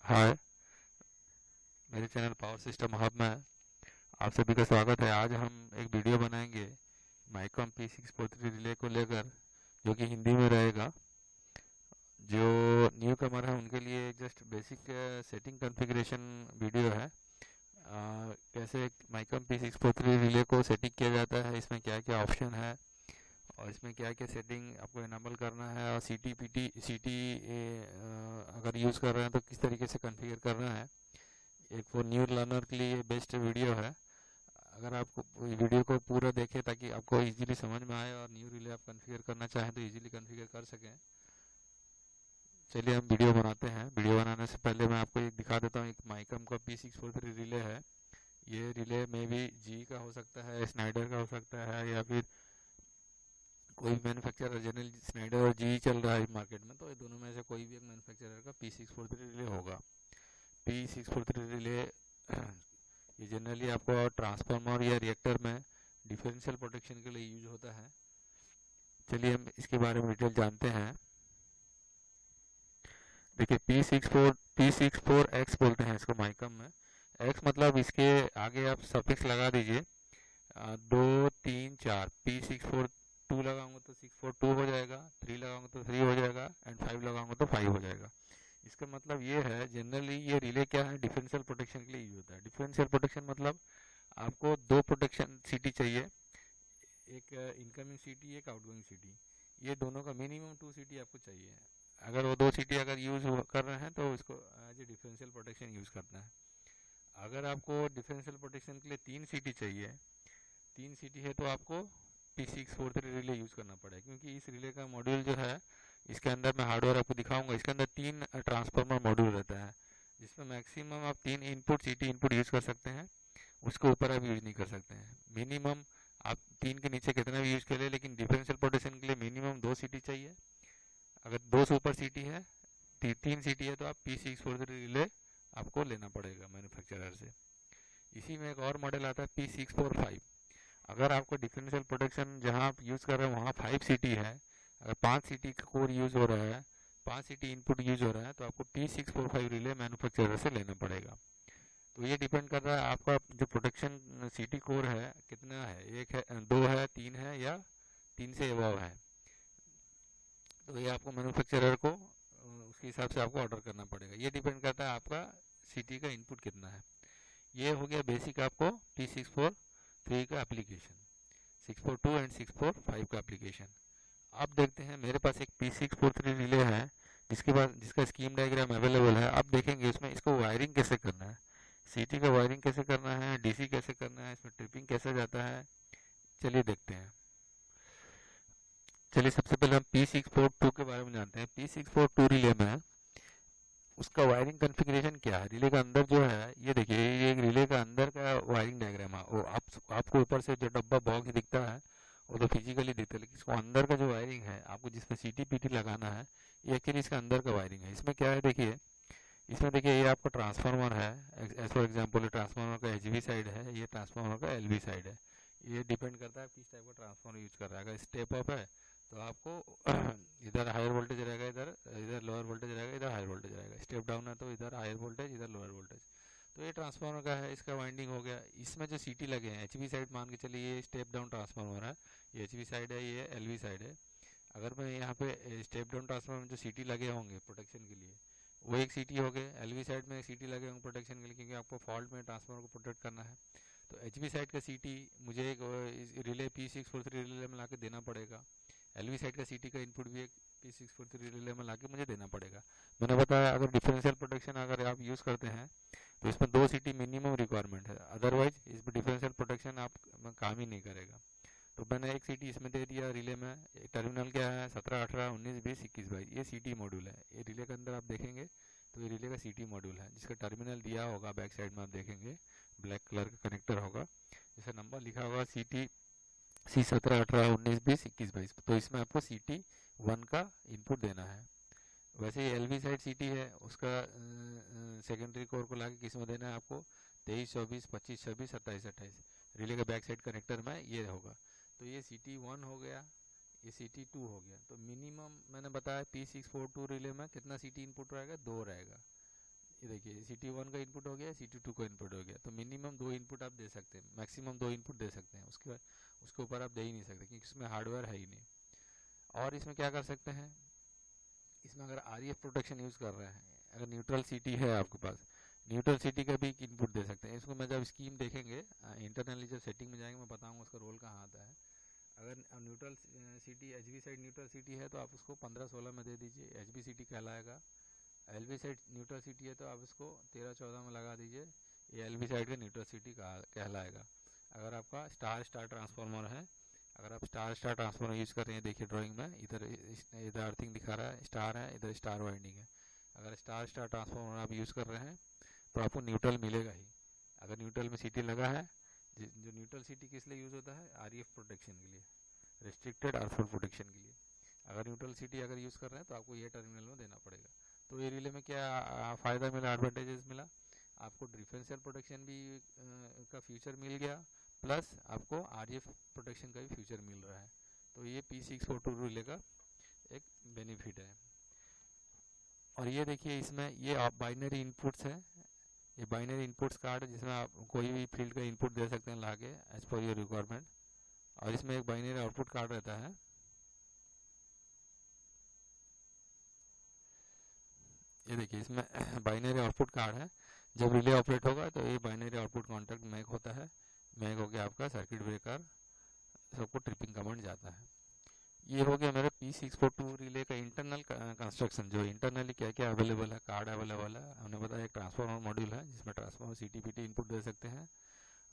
हाय। मेरे channel power system hub में आप सभी का स्वागत है। आज हम एक वीडियो बनाएंगे माइकॉम P643 रिले को लेकर, जो कि हिंदी में रहेगा। जो न्यू कमर है उनके लिए just basic setting configuration video है। कैसे माइकॉम P643 रिले को सेटिंग किया जाता है, इसमें क्या क्या ऑप्शन है और इसमें क्या क्या सेटिंग आपको इनेबल करना है, और सी टी अगर यूज़ कर रहे हैं तो किस तरीके से कॉन्फ़िगर करना है। एक वो न्यू लर्नर के लिए बेस्ट वीडियो है। अगर आप वीडियो को पूरा देखें ताकि आपको इजीली समझ में आए और न्यू रिले आप कॉन्फ़िगर करना चाहें तो इजीली कॉन्फ़िगर कर सकें। चलिए हम वीडियो बनाते हैं। वीडियो बनाने से पहले मैं आपको एक दिखा देता हूँ। एक माइकम का P643 रिले है। ये रिले में भी जी का हो सकता है, स्नाइडर का हो सकता है, या फिर कोई मैन्युफैक्चरर, जनरल स्नाइडर और जी चल रहा है मार्केट में, तो ये दोनों में से कोई भी एक मैन्युफैक्चरर का P643 रिले होगा। P643 रिले ये जनरली आपको ट्रांसफार्मर या रिएक्टर में डिफरेंशियल प्रोटेक्शन के लिए यूज होता है। चलिए हम इसके बारे में डिटेल जानते हैं। देखिए P64X बोलते हैं इसको माइकम में। एक्स मतलब इसके आगे आप सफिक्स लगा दीजिए। 2 3 4 P642 लगाऊंगा तो 642 हो जाएगा, 3 लगाऊंगा तो 3 हो जाएगा, एंड 5 लगाऊंगा तो 5 हो जाएगा। इसका मतलब ये है, जनरली ये रिले क्या है, डिफरेंशियल प्रोटेक्शन के लिए यूज होता है। डिफरेंशियल प्रोटेक्शन मतलब आपको दो प्रोटेक्शन सीटी चाहिए, एक इनकमिंग सीटी, एक आउटगोइंग सीटी। ये दोनों का मिनिमम 2 सीटी आपको चाहिए। अगर वो 2 सीटी अगर यूज कर रहे हैं तो इसको as a differential protection use करना है। अगर आपको डिफरेंशियल प्रोटेक्शन के लिए 3 सीटी चाहिए, 3 सीटी है, तो आपको P643 रिले यूज करना पड़ेगा, क्योंकि इस रिले का मॉड्यूल जो है, इसके अंदर मैं हार्डवेयर आपको दिखाऊंगा। इसके अंदर 3 ट्रांसफार्मर मॉड्यूल रहता है, जिसमें मैक्सिमम आप 3 इनपुट सीटी इनपुट यूज कर सकते हैं। उसके ऊपर आप यूज नहीं कर सकते हैं। मिनिमम आप 3 के नीचे कितना भी यूज कर ले, लेकिन डिफरेंशियल प्रोटेक्शन के लिए मिनिमम 2 सीटी चाहिए। अगर 2 से ऊपर सीटी है, 3 सीटी है, तो आप P643 रिले आपको लेना पड़ेगा मैन्युफैक्चरर से। इसी में एक और मॉडल आता है P645। अगर आपको डिफरेंशियल प्रोटेक्शन जहां आप यूज कर रहे हैं वहां 5 सीटी है, अगर 5 सीटी का कोर यूज हो रहा है, 5 सीटी इनपुट यूज हो रहा है, तो आपको P645 रिले मैन्युफैक्चरर से लेना पड़ेगा। तो ये डिपेंड कर रहा है आपका जो प्रोटेक्शन सीटी कोर है कितना है, एक है, दो है, तीन है, या 3 से अबव है। तो ये आपको मैन्युफैक्चरर को उसके हिसाब से आपको ऑर्डर करना पड़ेगा। ये डिपेंड करता है आपका सीटी का इनपुट कितना है। ये हो गया बेसिक आपको P643 का एप्लीकेशन, 642 एंड 645 का एप्लीकेशन। अब देखते हैं, मेरे पास एक P643 रिले है जिसका स्कीम डायग्राम अवेलेबल है। अब देखेंगे इसमें इसको वायरिंग कैसे करना है, सीटी का वायरिंग कैसे करना है, डीसी कैसे करना है, इसमें ट्रिपिंग कैसे जाता है। चलिए देखते हैं। चलिए सबसे पहले हम P642 के बारे में जानते हैं। P642 रिले में उसका वायरिंग कॉन्फ़िगरेशन क्या है। रिले का अंदर जो है, ये देखिए, ये एक रिले का अंदर का वायरिंग डायग्राम है। वो आपको ऊपर से जो डब्बा बॉक्स दिखता है वो तो फिजिकली दिखता है, लेकिन इसको अंदर का जो वायरिंग है आपको जिसमें सीटी पीटी लगाना है, ये एक्चुअली इसका अंदर का वायरिंग है। इसमें क्या है देखिए, इसमें देखिए ये आपका ट्रांसफार्मर है। एज फॉर एग्जांपल ट्रांसफार्मर का एचवी साइड है, ये ट्रांसफार्मर का एलवी साइड है। ये डिपेंड करता है आप किस टाइप का ट्रांसफार्मर यूज कर रहा है। अगर स्टेप अप है तो आपको इधर हायर वोल्टेज रहेगा, इधर इधर लोअर वोल्टेज रहेगा, इधर हायर वोल्टेज रहेगा। स्टेप डाउन है तो इधर हायर वोल्टेज, इधर लोअर वोल्टेज। तो ये ट्रांसफार्मर का है, इसका वाइंडिंग हो गया। इसमें जो सीटी लगे हैं, एचवी साइड मान के चलिए ये स्टेप डाउन ट्रांसफार्मर है, ये एचवी साइड है, ये एलवी साइड है। अगर मैं यहाँ पे स्टेप डाउन ट्रांसफार्मर में जो सीटी लगे होंगे प्रोटेक्शन के लिए, वो एक सीटी हो गए। एलवी साइड में एक सीटी लगे होंगे प्रोटेक्शन के लिए, क्योंकि आपको फॉल्ट में ट्रांसफार्मर को प्रोटेक्ट करना है। तो एचवी साइड का सीटी मुझे एक रिले P643 रिले में लाके देना पड़ेगा। एलवी साइड का सीटी का इनपुट भी एक P643 रिले में लाके मुझे देना पड़ेगा। मैंने बताया अगर डिफरेंशियल प्रोटेक्शन अगर आप यूज़ करते हैं तो इसमें 2 सीटी मिनिमम रिक्वायरमेंट है, अदरवाइज इसमें डिफरेंशियल प्रोटेक्शन आप काम ही नहीं करेगा। तो मैंने एक सीटी इसमें दे दिया रिले में। टर्मिनल क्या है, 17 18 19 20 21 22, ये सीटी मॉड्यूल है। ये रिले के अंदर आप देखेंगे तो ये रिले का सीटी मॉड्यूल है, जिसका टर्मिनल दिया होगा बैक साइड में आप देखेंगे ब्लैक कलर का कनेक्टर होगा, जैसे नंबर लिखा होगा C17 18 19 20 21 22। तो इसमें आपको CT1 का इनपुट देना है। वैसे ही एलवी साइड सीटी है, उसका सेकेंडरी कोर को लाके किस में देना है आपको, 23 24 25 26 27 28। रिले का बैक साइड कनेक्टर में ये होगा। तो ये CT1 हो गया, ये CT2 हो गया। तो मिनिमम मैंने बताया P642 रिले में कितना सीटी इनपुट रहेगा, 2 रहेगा। ये देखिए CT1 का इनपुट हो गया, CT2 का इनपुट हो गया, तो मिनिमम 2 इनपुट आप दे सकते हैं, मैक्सिमम 2 इनपुट दे सकते हैं, उसके ऊपर आप दे ही नहीं सकते क्योंकि इसमें हार्डवेयर है ही नहीं। और इसमें क्या कर सकते हैं, इसमें अगर RF प्रोटेक्शन यूज़ कर रहे हैं, अगर न्यूट्रल CT है आपके पास, न्यूट्रल CT का भी इनपुट दे सकते हैं। इसको मैं जब स्कीम देखेंगे इंटरनली जब सेटिंग में जाएंगे मैं बताऊंगा उसका रोल कहाँ आता है। अगर neutral CT HV side neutral CT है तो आप उसको 15-16 में दे दीजिए, HV CT कहलाएगा। LV साइड न्यूट्रल CT है तो आप इसको 13-14 में लगा दीजिए, ये LV साइड का न्यूट्रल CT कहलाएगा। अगर आपका स्टार स्टार ट्रांसफार्मर है, अगर आप स्टार स्टार ट्रांसफार्मर यूज़ कर रहे हैं, देखिए ड्राइंग में इधर इधर अर्थिंग दिखा रहा है, स्टार है, इधर स्टार वाइंडिंग है। अगर स्टार स्टार ट्रांसफार्मर आप यूज़ कर रहे हैं तो आपको न्यूट्रल मिलेगा ही। अगर न्यूट्रल में CT लगा है, जो न्यूट्रल CT किस लिए यूज़ होता है, RF प्रोटेक्शन के लिए, रिस्ट्रिक्टेड अर्थ प्रोटेक्शन के लिए। अगर न्यूट्रल CT अगर यूज़ कर रहे हैं तो आपको ये टर्मिनल में देना पड़ेगा। तो ये रिले में क्या फ़ायदा मिला, एडवांटेजेस मिला, आपको डिफरेंशियल प्रोटेक्शन भी का फ्यूचर मिल गया, प्लस आपको RF प्रोटेक्शन का भी फ्यूचर मिल रहा है। तो ये P642 रिले का एक बेनिफिट है। और ये देखिए इसमें ये आप बाइनरी इनपुट्स है, ये बाइनरी इनपुट्स कार्ड जिसमें आप कोई भी फील्ड का इनपुट दे सकते हैं लाके एज पर योर रिक्वायरमेंट। और इसमें एक बाइनरी आउटपुट कार्ड रहता है। ये देखिए इसमें बाइनरी आउटपुट कार्ड है, जब रिले ऑपरेट होगा तो ये बाइनरी आउटपुट कॉन्टैक्ट मैक होता है, मैक हो गया आपका सर्किट ब्रेकर, सबको ट्रिपिंग कमांड जाता है। ये हो गया मेरे P642 रिले का इंटरनल कंस्ट्रक्शन, जो इंटरनली क्या क्या अवेलेबल है, कार्ड अवेलेबल है। हमने बताया एक ट्रांसफार्मर मॉड्यूल है जिसमें ट्रांसफार्मर CT-PT इनपुट दे सकते हैं,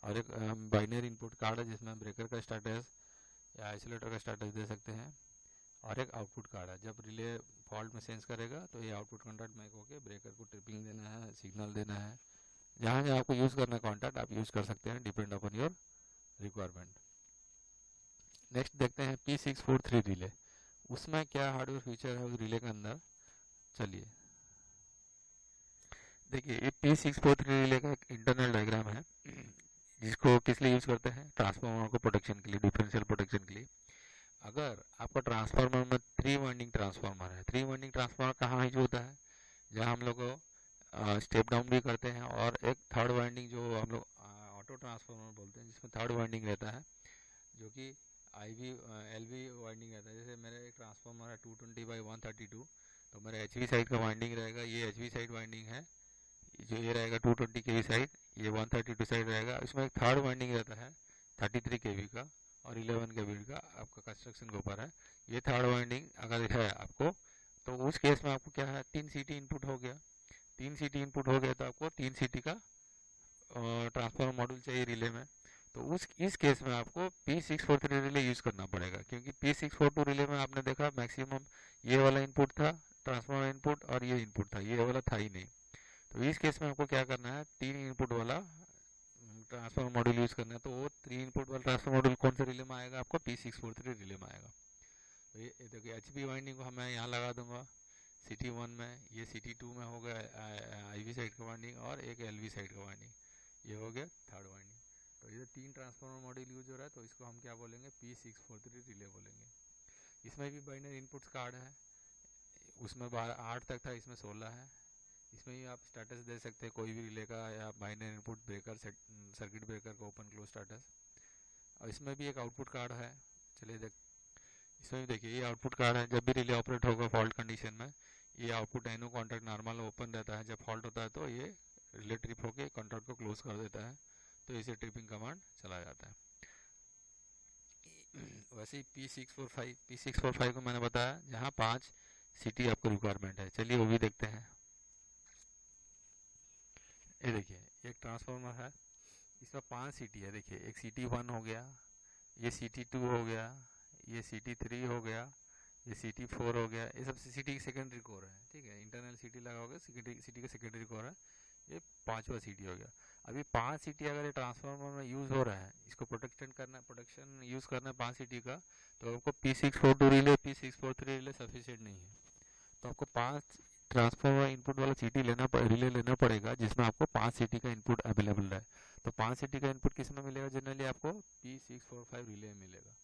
और एक बाइनरी इनपुट कार्ड है जिसमें ब्रेकर का स्टेटस या आइसोलेटर का स्टेटस दे सकते हैं, और एक आउटपुट कार्ड है, जब रिले फॉल्ट में सेंस करेगा तो ये आउटपुट कॉन्टैक्ट मैक होकर ब्रेकर को ट्रिपिंग देना है, सिग्नल देना है। जहाँ जहाँ आपको यूज़ करना है कॉन्टैक्ट आप यूज़ कर सकते हैं, depend upon your requirement. Next देखते हैं P643 रिले, उसमें क्या हार्डवेयर फीचर है उस रिले के अंदर। चलिए देखिए ये P643 रिले का एक इंटरनल डायग्राम है, जिसको किस लिए यूज़ करते हैं, ट्रांसफार्मर को प्रोटेक्शन के लिए, डिफरेंशियल प्रोटेक्शन के लिए। अगर आपका ट्रांसफार्मर में 3 वाइंडिंग ट्रांसफार्मर है, 3 वाइंडिंग ट्रांसफार्मर कहाँ यूज होता है, जहाँ हम लोग स्टेप डाउन भी करते हैं, और एक थर्ड वाइंडिंग जो हम लोग ऑटो ट्रांसफार्मर बोलते हैं, जिसमें थर्ड वाइंडिंग रहता है, जो कि IV LV वाइंडिंग रहता है। जैसे मेरा एक ट्रांसफार्मर है 220/132, तो मेरा HV साइड का वाइंडिंग रहेगा, ये HV साइड वाइंडिंग है, जो ये रहेगा 220 kV साइड, ये 132 साइड रहेगा। इसमें एक थर्ड वाइंडिंग रहता है 33 kV का और 11 kV का, आपका कंस्ट्रक्शन के ऊपर है। ये थर्ड वाइंडिंग अगर है आपको, तो उस केस में आपको क्या है, 3 CT इनपुट हो गया, 3 CT इनपुट हो गया तो आपको 3 CT का ट्रांसफार्मर मॉड्यूल चाहिए रिले में। तो इस केस में आपको P643 रिले यूज करना पड़ेगा, क्योंकि P642 रिले में आपने देखा मैक्सिमम ये वाला इनपुट था, ट्रांसफार्मर इनपुट, और ये इनपुट था, ये वाला था ही नहीं। तो इस केस में आपको क्या करना है, 3 इनपुट वाला ट्रांसफार्मर मॉड्यूल यूज करना है। तो वो 3 इनपुट वाला ट्रांसफार्मर मॉड्यूल कौन से रिले में आएगा, आपको P643 रिले में आएगा। तो ये देखिए HV वाइंडिंग को मैं यहाँ लगा दूंगा CT1 में, ये CT2 में हो गया IV साइड का वाइंडिंग, और एक LV साइड का वाइंडिंग, ये हो गया थर्ड वाइंडिंग। तो ये 3 ट्रांसफार्मर मॉड्यूल यूज हो रहा है, तो इसको हम क्या बोलेंगे, P643 रिले बोलेंगे। इसमें भी बाइनरी इनपुट्स कार्ड है, उसमें 8 तक था, इसमें 16 है। इसमें ही आप स्टेटस दे सकते हैं कोई भी रिले का, या binary input breaker circuit breaker का ओपन क्लोज स्टेटस। और इसमें भी एक आउटपुट कार्ड है, चलिए देख, इसमें भी देखिए ये आउटपुट कार्ड है, जब भी रिले ऑपरेट होगा फॉल्ट कंडीशन में, ये output NO contact normal open रहता है, जब फॉल्ट होता है तो ये रिले ट्रिप होकर कॉन्टैक्ट को क्लोज कर देता है, तो इसे ट्रिपिंग कमांड चला जाता है। वैसे ही P645 को मैंने बताया जहाँ 5 CT आपको रिक्वायरमेंट है, चलिए वो भी देखते हैं। ये देखिए एक ट्रांसफार्मर है, इसमें 5 CT है, देखिए एक CT1 हो गया, ये CT2 हो गया, ये CT3 हो गया, ये CT4 हो गया, ये सब CT सेकेंडरी कोर है, ठीक है, इंटरनल CT लगा होगा, CT का सेकेंडरी कोर है, ये 5वां CT हो गया। अभी 5 CT अगर ये ट्रांसफार्मर में यूज हो रहा है, इसको प्रोटेक्शन यूज करना है 5 CT का, तो आपको P642 relay, P643 relay sufficient नहीं है, तो आपको 5 ट्रांसफार्मर इनपुट वाला रिले लेना पड़ेगा, जिसमें आपको 5 CT का इनपुट अवेलेबल है। तो 5 CT का इनपुट किस में मिलेगा, जनरली आपको P645 रिले में मिलेगा।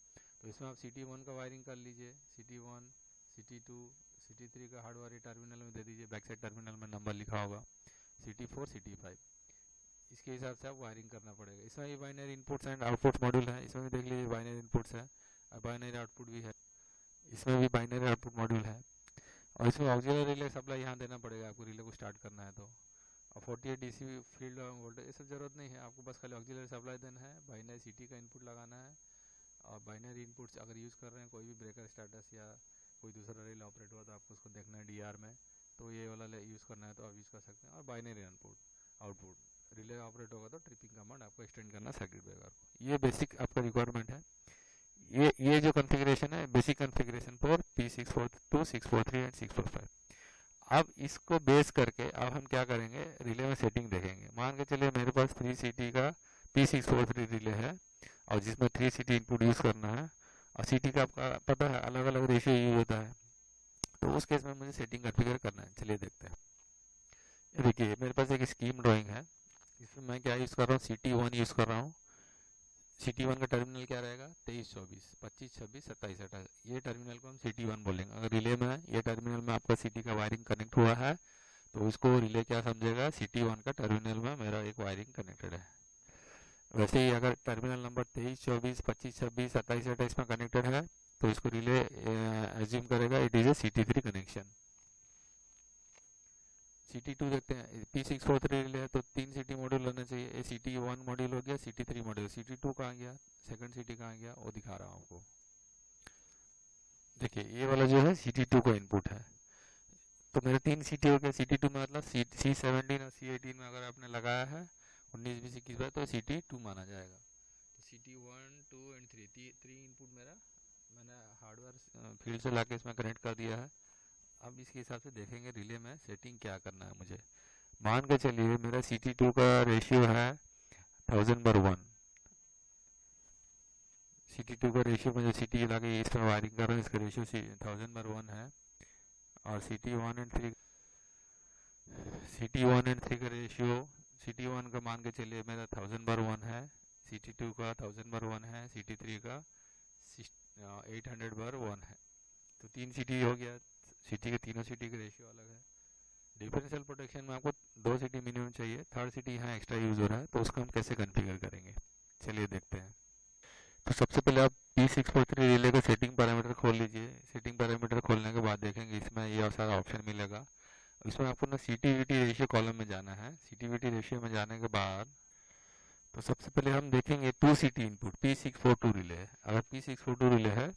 तो इसमें आप CT1 का वायरिंग कर लीजिए, CT1, CT2, CT3 का हार्डवेयर टर्मिनल में दे दीजिए, बैक साइड टर्मिनल में नंबर लिखा होगा, CT4 CT5, इसके हिसाब से आप वायरिंग करना पड़ेगा। इसमें भी binary inputs and outputs module है, इसमें भी देख लीजिए बाइनरी इनपुट्स है और बाइनरी आउटपुट भी है, इसमें भी बाइनरी आउटपुट मॉड्यूल है। और इसमें ऑक्सिलरी रिले सप्लाई यहाँ देना पड़ेगा आपको, रिले को स्टार्ट करना है तो। और 48 DC फील्ड वोल्टेज ये सब जरूरत नहीं है आपको, बस खाली ऑक्सिलरी सप्लाई देना है, बाइनरी CT का इनपुट लगाना है। और बाइनरी इनपुट्स अगर यूज़ कर रहे हैं कोई भी ब्रेकर स्टेटस या कोई दूसरा रिले ऑपरेट हुआ तो आपको उसको देखना है DR में, तो ये वाला यूज़ करना है तो आप यूज़ कर सकते हैं। और binary input output relay operate होगा तो ट्रिपिंग कमांड आपको एक्सटेंड करना सर्किट ब्रेकर को। ये बेसिक आपका रिक्वायरमेंट है। ये जो कॉन्फ़िगरेशन है basic configuration for P642, 643 and 645। अब इसको बेस करके अब हम क्या करेंगे, रिले में सेटिंग देखेंगे। मान के चलिए मेरे पास 3CT का P643 रिले है और जिसमें 3CT इनपुट यूज़ करना है और CT का आपका पता है अलग अलग रेशियो यूज होता है, तो उस केस में मुझे सेटिंग कॉन्फ़िगर करना है। चलिए देखते हैं। देखिए मेरे पास एक स्कीम ड्राइंग है, इसमें मैं क्या यूज़ कर रहा हूँ, CT1 यूज़ कर रहा हूँ। CT1 का टर्मिनल क्या रहेगा, 23 24 25 26 27 28, ये टर्मिनल को हम CT1 बोलेंगे। अगर रिले में ये टर्मिनल में आपका CT का वायरिंग कनेक्ट हुआ है तो इसको रिले क्या समझेगा, CT1 का टर्मिनल में मेरा एक वायरिंग कनेक्टेड है। वैसे ही अगर टर्मिनल नंबर 23 24 25 26 27 28 में कनेक्टेड है तो इसको रिले एज्यूम करेगा it is a CT3 connection. CT2 देखते हैं, P643 रिले है तो 3 CT मॉड्यूल होना चाहिए। CT1 मॉड्यूल हो गया, CT3 मॉड्यूल, CT2 कहाँ गया, सेकंड CT कहाँ गया, वो दिखा रहा हूँ आपको। देखिए ये वाला जो है CT2 का इनपुट है, तो मेरे 3 CT हो गया। CT2 में मतलब C17 और C18 में अगर आपने लगाया है 19 20 21 बार तो CT2 माना जाएगा। तो CT1 2 एंड 3 इनपुट मेरा मैंने हार्डवेयर फील्ड से लाके इसमें कनेक्ट कर दिया है। अब इसके हिसाब से देखेंगे रिले में सेटिंग क्या करना है मुझे। मान के चलिए मेरा CT2 का रेशियो है 1000/1। CT2 का रेशियो में जो CT लगा के इसमें वायरिंग कर रहा हूँ इसका रेशियो 1000/1 है। और CT1 एंड 3 का रेशियो, CT1 का मान के चलिए मेरा 1000/1 है, CT2 का 1000/1 है, CT3 का 800/1 है। तो 3 CT हो गया, CT के तीनों CT का रेशियो अलग है। डिफरेंशियल प्रोटेक्शन में आपको 2 CT मिनिमम चाहिए, थर्ड CT यहाँ एक्स्ट्रा यूज हो रहा है, तो उसको हम कैसे कॉन्फ़िगर करेंगे चलिए देखते हैं। तो सबसे पहले आप P643 रिले का सेटिंग पैरामीटर खोल लीजिए। सेटिंग पैरामीटर खोलने के बाद देखेंगे इसमें ये और सारा ऑप्शन मिलेगा। इसमें आपको ना CT/VT रेशियो कॉलम में जाना है। CT/VT रेशियो में जाने के बाद तो सबसे पहले हम देखेंगे 2 CT इनपुट P642 रिले है। अगर P642 रिले है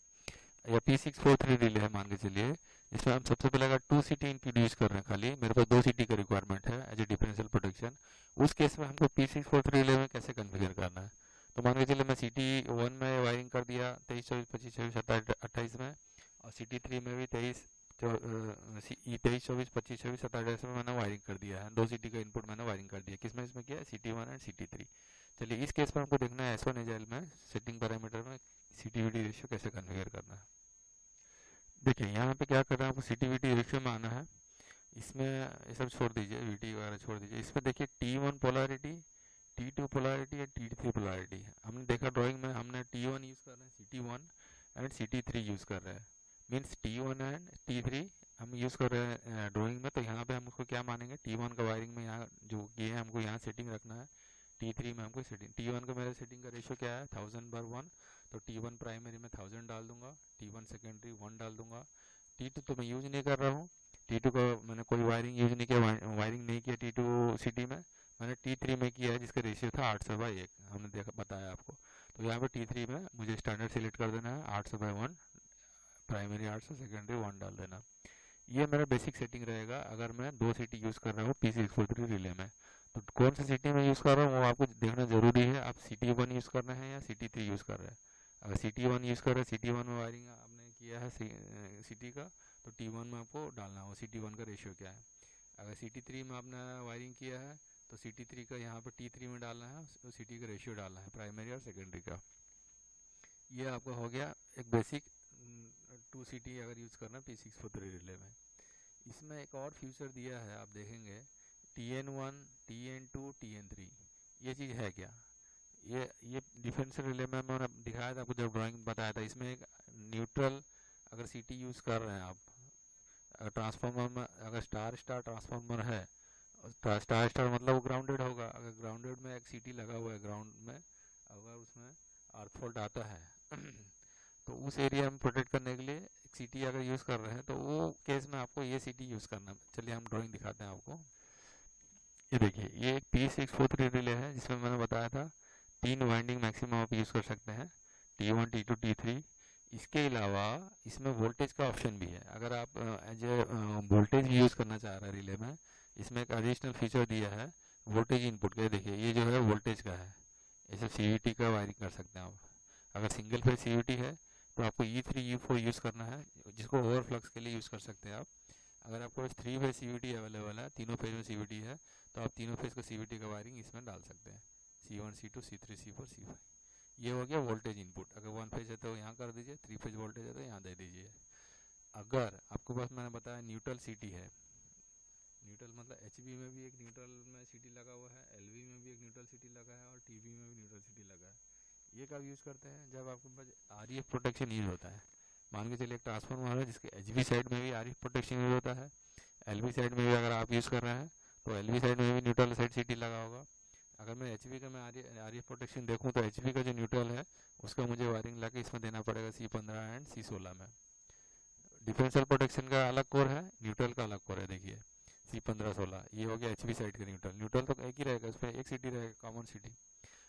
या P643 रिले है मान के चलिए, इसमें हम सबसे पहले अगर 2 CT इनपुट यूज कर रहे हैं, खाली मेरे पास 2 CT का रिक्वायरमेंट है एज ए डिफरेंशियल प्रोटेक्शन, उस केस में हमको P643 रिले में कैसे कॉन्फ़िगर करना है। तो मान के चलिए मैं CT1 में वायरिंग कर दिया 23 24 25 26 27 28 में, और CT3 में भी 23 24 25 26 27 28 में मैंने वायरिंग कर दिया है। 2 CT का इनपुट मैंने वायरिंग कर दिया, किसमें इसमें किया है, CT1 एंड CT3। चलिए इस केस में हमको देखना है S1 एजाइल में सेटिंग पैरामीटर में CT/VT रेशियो कैसे कॉन्फ़िगर करना है। देखिए यहाँ पे क्या करना है, आपको CT/VT रेशियो में आना है। इसमें ये सब छोड़ दीजिए, VT वगैरह छोड़ दीजिए। इसमें देखिए T1 पोलैरिटी, T2 पोलैरिटी या T3 पोलैरिटी। हमने देखा ड्राइंग में हमने T1 यूज़ कर रहे हैं, CT1 एंड CT3 यूज़ कर रहे हैं, मीन्स T1 एंड T3 हम यूज़ कर रहे हैं ड्राइंग में। तो यहाँ पे हम उसको क्या मानेंगे, T1 का वायरिंग में यहाँ जो किए हैं हमको यहाँ सेटिंग रखना है। T3 में हमको सेटिंग, T1 का मेरा सेटिंग का रेशियो क्या है 1000/1, तो T1 प्राइमरी में 1000 डाल दूंगा, T1 सेकेंडरी 1 डाल दूंगा। T2 तो मैं यूज़ नहीं कर रहा हूँ, T2 का मैंने कोई वायरिंग यूज़ नहीं किया, वायरिंग नहीं किया T2 CT में, मैंने T3 में किया है जिसका रेशियो था 800/1, हमने देखा बताया आपको। तो यहाँ पे T3 में मुझे स्टैंडर्ड सिलेक्ट कर देना है, 800/1 प्राइमरी 800 सेकेंडरी 1 डाल देना। ये मेरा बेसिक सेटिंग रहेगा अगर मैं 2 CT यूज़ कर रहा हूँ P643 रिले में। तो कौन सा CT में यूज़ कर रहा हूँ वो आपको देखना जरूरी है, आप CT1 यूज़ कर रहे हैं या CT3 यूज़ कर रहे हैं। अगर CT1 यूज़ कर रहे हैं, CT1 में वायरिंग आपने किया है CT का, तो T1 में आपको डालना हो CT1 का रेशियो क्या है। अगर CT3 में आपने वायरिंग किया है तो CT3 का यहाँ पर T3 में डालना है, CT का रेशियो डालना है प्राइमरी और सेकेंडरी का। ये आपका हो गया एक बेसिक 2 CT अगर यूज़ करना P643 रिले में। इसमें एक और फीचर दिया है, आप देखेंगे TN1 TN2 TN3, ये चीज़ है क्या, ये डिफेंस रिले में मैंने दिखाया था आपको जब ड्राइंग बताया था। इसमें एक न्यूट्रल अगर CT यूज़ कर रहे हैं आप, ट्रांसफार्मर में अगर स्टार स्टार ट्रांसफार्मर है स्टार स्टार स्टार मतलब वो ग्राउंडेड होगा। अगर ग्राउंडेड में एक सीटी लगा हुआ है ग्राउंड में, अगर उसमें अर्थ फॉल्ट आता है तो उस एरिया में प्रोटेक्ट करने के लिए एक सीटी अगर यूज़ कर रहे हैं तो वो केस में आपको ये सीटी यूज़ करना है। चलिए हम ड्राइंग दिखाते हैं आपको। ये देखिए, ये एक P643 रिले है जिसमें मैंने बताया था 3 वाइंडिंग मैक्सिमम आप यूज़ कर सकते हैं, T1 T2 T3। इसके अलावा इसमें वोल्टेज का ऑप्शन भी है। अगर आप एज ए वोल्टेज भी यूज़ करना चाह रहे हैं रिले में, इसमें एक एडिशनल फीचर दिया है वोल्टेज इनपुट का। देखिए ये जो है वोल्टेज का है, इसे CVT का वायरिंग कर सकते हैं आप। अगर सिंगल फेज CVT है तो आपको E3 E4 यूज़ करना है, जिसको ओवरफ्लक्स के लिए यूज़ कर सकते हैं आप। अगर आपको 3 फेज CVT अवेलेबल है, तीनों फेज में CVT है, तो आप तीनों फेज का CVT का वायरिंग इसमें डाल सकते हैं, C1 C2 C3 C4 C5। ये हो गया वोल्टेज इनपुट। अगर 1 फेज है तो यहाँ कर दीजिए, 3 फेज वोल्टेज है तो यहाँ दे दीजिए। अगर आपके पास मैंने बताया न्यूट्रल सीटी है, न्यूट्रल मतलब HV में भी एक न्यूट्रल में सीटी लगा हुआ है, LV में भी एक न्यूट्रल सीटी लगा है और TV में भी न्यूट्रल सीटी लगा है। ये कब यूज़ करते हैं? जब आपके पास RF प्रोटेक्शन यूज होता है। मान के चलिए एक ट्रांसफार्मर है जिसके HV साइड में भी RF प्रोटेक्शन यूज होता है, LV साइड में भी अगर आप यूज़ कर रहे हैं तो LV साइड में भी न्यूट्रल साइड सीटी लगा होगा। अगर मैं HV का मैं RF प्रोटेक्शन देखूँ तो HV का जो न्यूट्रल है उसका मुझे वायरिंग ला के इसमें देना पड़ेगा C15 एंड C16 में। डिफरेंशियल प्रोटेक्शन का अलग कोर है, न्यूट्रल का अलग कोर है। देखिए C15-16 ये हो गया HV साइड का न्यूट्रल। न्यूट्रल तो एक ही रहेगा, उसमें एक सीटी रहेगा, कॉमन सीटी।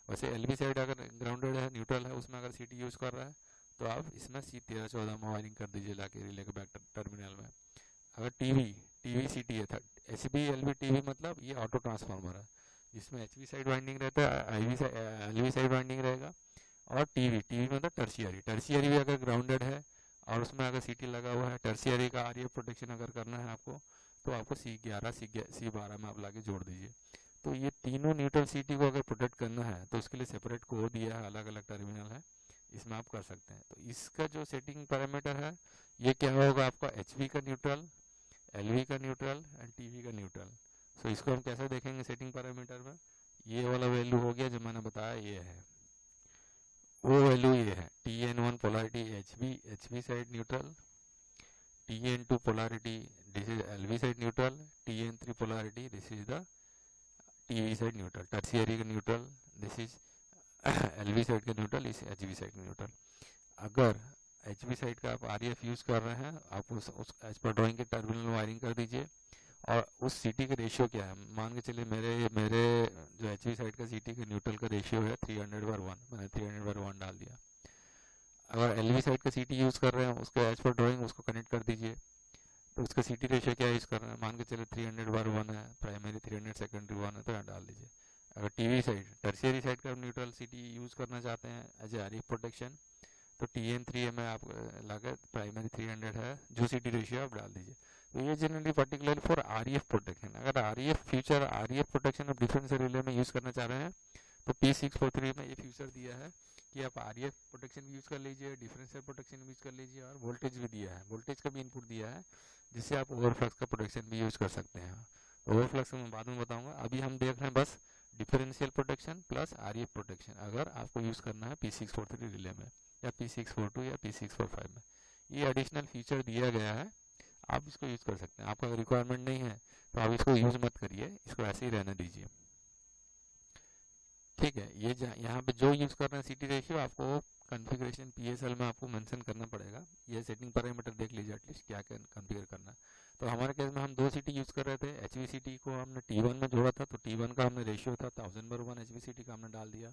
वैसे LV साइड अगर ग्राउंडेड है, न्यूट्रल है, उसमें अगर सीटी यूज़ कर रहा है तो आप इसमें C13-14 में वायरिंग कर दीजिए लाके रिले के बैक टर्मिनल में। अगर टीवी सीटी है था, HV LV TV मतलब ये ऑटो ट्रांसफार्मर है जिसमें HV साइड वाइंडिंग रहता है, LV साइड वाइंडिंग रहेगा। और टीवी मतलब टर्शियरी भी अगर ग्राउंडेड है और उसमें अगर सीटी लगा हुआ है, टर्शियरी का RF प्रोटेक्शन अगर करना है आपको, तो आपको C11 C12 में आप लाके जोड़ दीजिए। तो ये तीनों न्यूट्रल सीटी को अगर प्रोटेक्ट करना है तो उसके लिए सेपरेट कोड दिया है, अलग अलग टर्मिनल है, इसमें आप कर सकते हैं। तो इसका जो सेटिंग पैरामीटर है ये क्या होगा आपका, HV का न्यूट्रल, LV का न्यूट्रल एंड TV का न्यूट्रल। सो इसको हम कैसे देखेंगे सेटिंग पैरामीटर में? ये वाला वैल्यू हो गया जो मैंने बताया, ये है वो वैल्यू। ये है TN1 polarity HV side neutral, TN2 polarity this is LV side neutral, TN3 polarity this is the TV side neutral, tertiary का neutral this is LV side का न्यूट्रल, इस HV साइड का न्यूट्रल। अगर HV side का आप RF use कर रहे हैं, आप उस एज पर ड्राइंग के टर्मिनल वायरिंग कर दीजिए। और उस सीटी का रेशियो क्या है, मान के चलिए मेरे मेरे जो HV साइड का सीटी का न्यूट्रल का रेशियो है 300/1, मैंने 300/1 डाल दिया। अगर LV साइड का सीटी यूज़ कर रहे हैं उसके एज पर ड्राइंग उसको कनेक्ट कर दीजिए। तो उसका सीटी रेशियो क्या यूज़ कर रहे हैं, मान के चलिए 300/1 है, प्राइमरी 300 सेकेंडरी 1 है, तो यहाँ डाल दीजिए। अगर TV साइड टर्शियरी साइड का न्यूट्रल सीटी यूज़ करना चाहते हैं एज ए RF प्रोटेक्शन, तो TN3 में आप लागत प्राइमरी 300 है, जो सीटी रेशियो आप डाल दीजिए। तो ये generally particular for RF protection. अगर RF प्रोटेक्शन आप डिफरेंस रिले में यूज़ करना चाह रहे हैं तो P643 में ये फीचर दिया है कि आप RF प्रोटेक्शन भी यूज़ कर लीजिए, डिफरेंशियल प्रोटेक्शन भी यूज़ कर लीजिए, और वोल्टेज भी दिया है, वोल्टेज का भी इनपुट दिया है, जिससे आप ओवरफ्लक्स का प्रोटेक्शन भी यूज़ कर सकते हैं। ओवरफ्लक्स मैं बाद में बताऊंगा, अभी हम देख रहे हैं बस differential protection plus RF protection अगर आपको यूज़ करना है P643 रिले में, या P642 या P645 में। ये एडिशनल फीचर दिया गया है, आप इसको यूज़ कर सकते हैं। आपका रिक्वायरमेंट नहीं है तो आप इसको यूज़ मत करिए, इसको ऐसे ही रहने दीजिए, ठीक है। ये यहाँ पे जो यूज़ कर रहे हैं सीटी रेशियो, आपको कॉन्फ़िगरेशन PSL में आपको मेंशन करना पड़ेगा। ये सेटिंग पैरामीटर देख लीजिए एटलीस्ट क्या क्या कॉन्फ़िगर करना है। तो हमारे केस में हम 2 सीटी यूज़ कर रहे थे, HVCT को हमने T1 में जोड़ा था, तो T1 का हमने रेशियो था 1000/1, HVCT का हमने डाल दिया।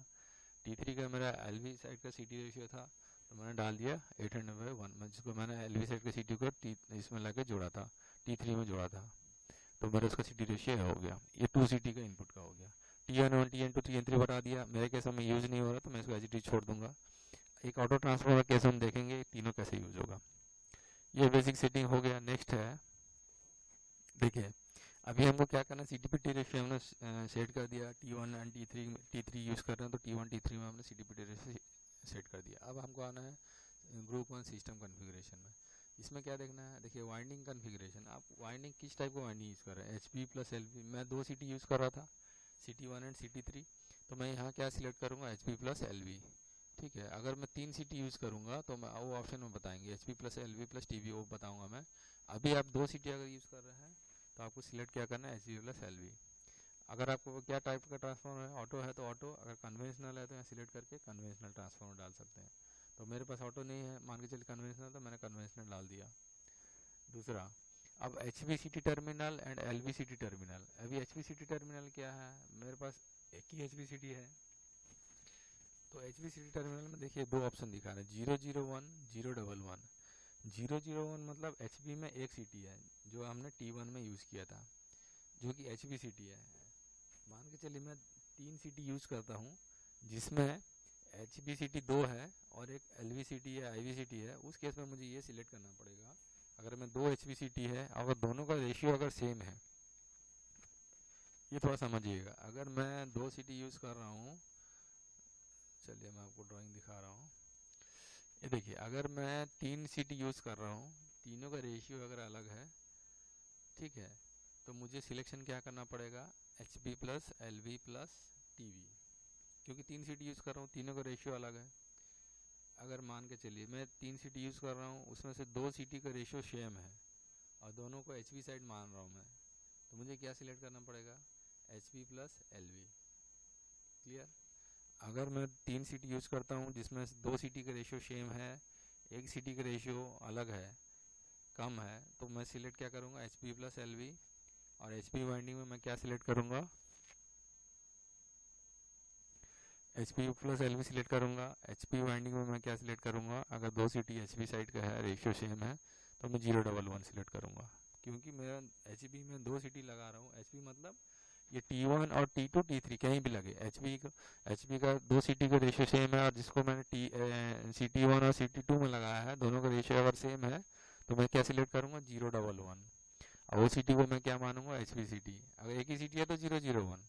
T3 का मेरा LV साइड का सीटी रेशियो था, तो मैंने डाल दिया 800/1, जिसको मैंने LV साइड का सीटी को इसमें लाके जोड़ा था, T3 में जोड़ा था, तो मेरा उसका सीटी रेशियो हो गया। ये 2 सीटी का इनपुट का हो गया। TN1 TN2 TN3 बता दिया। मेरे केस में यूज़ नहीं हो रहा तो मैं इसको एज इट इज छोड़ दूंगा। एक ऑटो ट्रांसफार्मर केस हम देखेंगे तीनों कैसे यूज होगा। ये बेसिक सेटिंग हो गया। नेक्स्ट है, देखिए अभी हमको क्या करना है, CTPT रेशियो हमने सेट कर दिया। T1 एंड T3 यूज़ कर रहे हैं तो T1 T3 में हमने CTPT रेशियो सेट कर दिया। अब हमको आना है ग्रुप 1 सिस्टम कॉन्फ़िगरेशन में। इसमें क्या देखना है, देखिए वाइंडिंग कॉन्फ़िगरेशन, आप वाइंडिंग किस टाइप का वाइंडिंग यूज़ कर रहे हैं, HV प्लस LV। मैं 2 सीटी यूज़ कर रहा था, CT1 एंड CT3, तो मैं यहाँ क्या सिलेक्ट करूँगा, HV प्लस LV, ठीक है। अगर मैं 3 सीटी यूज़ करूँगा तो मैं वो ऑप्शन में बताएंगे HV plus LV plus TV, वो बताऊँगा मैं। अभी आप 2 सीटी अगर यूज़ कर रहे हैं तो आपको सिलेक्ट क्या करना है, HV प्लस LV। अगर आपको क्या टाइप का ट्रांसफार्मर है, ऑटो है तो ऑटो, अगर कन्वेंशनल है तो यहाँ सिलेक्ट करके कन्वेंशनल ट्रांसफार्मर डाल सकते हैं। तो मेरे पास ऑटो नहीं है, मान के चलिए कन्वेंशनल, तो मैंने कन्वेंशनल डाल दिया। दूसरा, अब HVCT terminal and LVCT terminal. अभी HVCT टर्मिनल क्या है, मेरे पास एक ही HVCT है। तो HVCT टर्मिनल में देखिए दो ऑप्शन दिखा रहे हैं, 001, 011। 001 मतलब HV में एक सीटी है, जो हमने T1 में यूज़ किया था, जो कि HVCT है। मान के चलिए मैं 3 सीटी यूज़ करता हूँ, जिसमें HVCT 2 है और एक LVCT है, IVCT है। उस केस में मुझे ये सिलेक्ट करना पड़ेगा, अगर मैं 2 HVCT है, अगर दोनों का रेशियो अगर सेम है, ये थोड़ा समझिएगा। अगर मैं 2 सीटी यूज़ कर रहा हूँ, चलिए मैं आपको ड्राइंग दिखा रहा हूँ। ये देखिए, अगर मैं 3 सीटी यूज़ कर रहा हूँ, तीनों का रेशियो अगर अलग है, ठीक है, तो मुझे सिलेक्शन क्या करना पड़ेगा, HB plus LV plus TV, क्योंकि 3 सीटी यूज़ कर रहा हूँ, तीनों का रेशियो अलग है। अगर मान के चलिए मैं 3 सीटी यूज़ कर रहा हूँ, उसमें से 2 सीटी का रेशियो सेम है और दोनों को HV साइड मान रहा हूँ मैं, तो मुझे क्या सिलेक्ट करना पड़ेगा, HB प्लस LV। क्लियर। अगर मैं 3 सीटी यूज़ करता हूँ, जिसमें 2 सीटी का रेशियो सेम है, एक सीटी का रेशियो अलग है, कम है, तो मैं सिलेक्ट क्या करूँगा, HB प्लस LV। और HB वाइंडिंग में मैं क्या सिलेक्ट करूँगा, HB प्लस LV सिलेक्ट करूँगा। HB वाइंडिंग में मैं क्या सिलेक्ट करूँगा, अगर 2 सीटी HB साइड का है, रेशियो सेम है, तो मैं 011 सिलेक्ट करूँगा, क्योंकि मेरा HB में 2 सीटी लगा रहा हूँ। HB मतलब ये T1 और T2 T3 कहीं भी लगे, HB का 2 सीटी का रेशियो सेम है, और जिसको मैंने CT1 और CT2 में लगाया है, दोनों का रेशियो अगर सेम है, तो मैं क्या सिलेक्ट करूँगा, 011। और वो सीटी को मैं क्या मानूंगा, HVCT। अगर एक ही सीटी है तो 001,